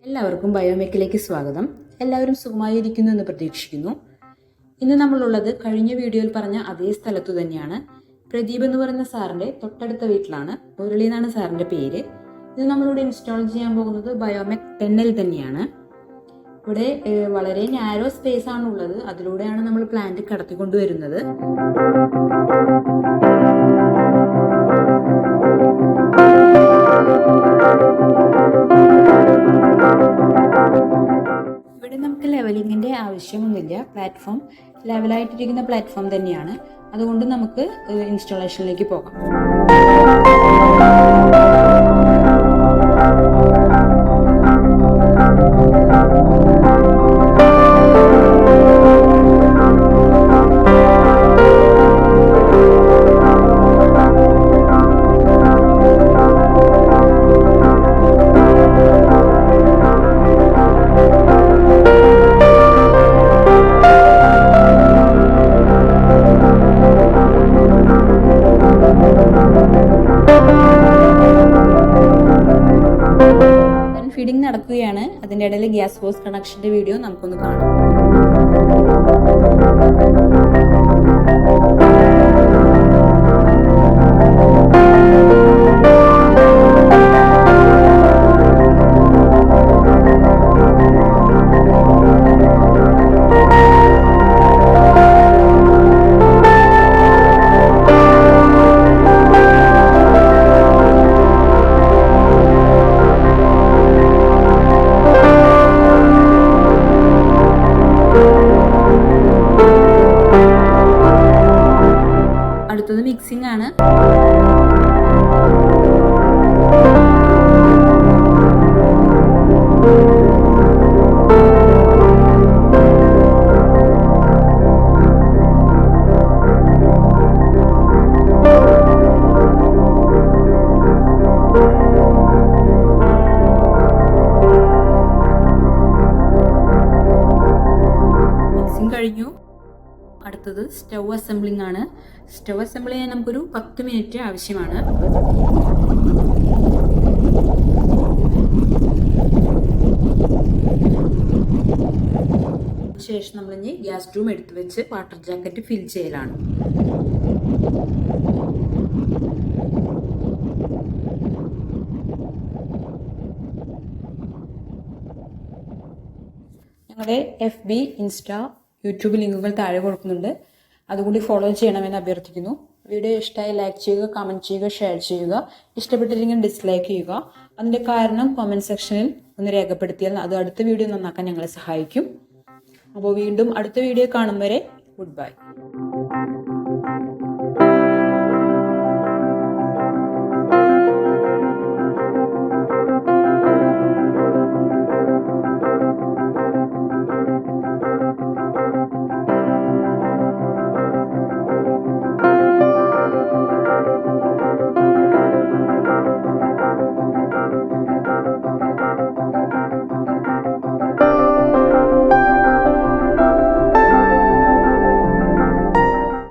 എല്ലാവർക്കും ബയോമെക്കിലേക്ക് സ്വാഗതം. എല്ലാവരും സുഖമായിരിക്കുന്നു എന്ന് പ്രതീക്ഷിക്കുന്നു. ഇന്ന് നമ്മളുള്ളത് കഴിഞ്ഞ വീഡിയോയിൽ പറഞ്ഞ അതേ സ്ഥലത്തു തന്നെയാണ്. പ്രദീപ് എന്ന് പറയുന്ന സാറിന്റെ തൊട്ടടുത്ത വീട്ടിലാണ്. മുരളി എന്നാണ് സാറിന്റെ പേര്. ഇത് നമ്മളിവിടെ ഇൻസ്റ്റാൾ ചെയ്യാൻ പോകുന്നത് ബയോമെക് 10L തന്നെയാണ്. ഇവിടെ വളരെ നാരോ സ്പേസ് ആണ് ഉള്ളത്. അതിലൂടെയാണ് നമ്മൾ പ്ലാന്റ് കടത്തിക്കൊണ്ടുവരുന്നത്. ഇവിടെ നമുക്ക് ലെവലിങ്ങിന്റെ ആവശ്യമൊന്നുമില്ല. പ്ലാറ്റ്ഫോം ലെവലായിട്ടിരിക്കുന്ന പ്ലാറ്റ്ഫോം തന്നെയാണ്. അതുകൊണ്ട് നമുക്ക് ഇൻസ്റ്റാളേഷനിലേക്ക് പോകാം. ഫീഡിംഗ് നടക്കുകയാണ്. അതിൻ്റെ ഇടയിൽ ഗ്യാസ് ഹോസ് കണക്ഷന്റെ വീഡിയോ നമുക്കൊന്ന് കാണാം. അടുത്തത് മിക്സിംഗ് ആണ്. മിക്സിംഗ് കഴിഞ്ഞു. അടുത്തത് സ്റ്റവ് അസംബ്ലിംഗ് ആണ്. സ്റ്റവ് അസംബിൾ ചെയ്യാൻ നമുക്കൊരു 10 മിനിറ്റ് ആവശ്യമാണ്. ശേഷം നമ്മളിനി ഗ്യാസ് ട്യൂബ് എടുത്തു വെച്ച് വാട്ടർ ജാക്കറ്റ് ഫിൽ ചെയ്യലാണ്. ഞങ്ങളുടെ FB, ഇൻസ്റ്റാ, യൂട്യൂബ് ലിങ്കുകൾ താഴെ കൊടുക്കുന്നുണ്ട്. അതുകൂടി ഫോളോ ചെയ്യണമെന്ന് അഭ്യർത്ഥിക്കുന്നു. വീഡിയോ ഇഷ്ടമായി ലൈക്ക് ചെയ്യുക, കമന്റ് ചെയ്യുക, ഷെയർ ചെയ്യുക. ഇഷ്ടപ്പെട്ടില്ലെങ്കിൽ ഡിസ്ലൈക്ക് ചെയ്യുക. അതിന്റെ കാരണം കമന്റ് സെക്ഷനിൽ ഒന്ന് രേഖപ്പെടുത്തിയാൽ അത് അടുത്ത വീഡിയോ നന്നാക്കാൻ ഞങ്ങളെ സഹായിക്കും. അപ്പോൾ വീണ്ടും അടുത്ത വീഡിയോ കാണും വരെ ഗുഡ് ബൈ.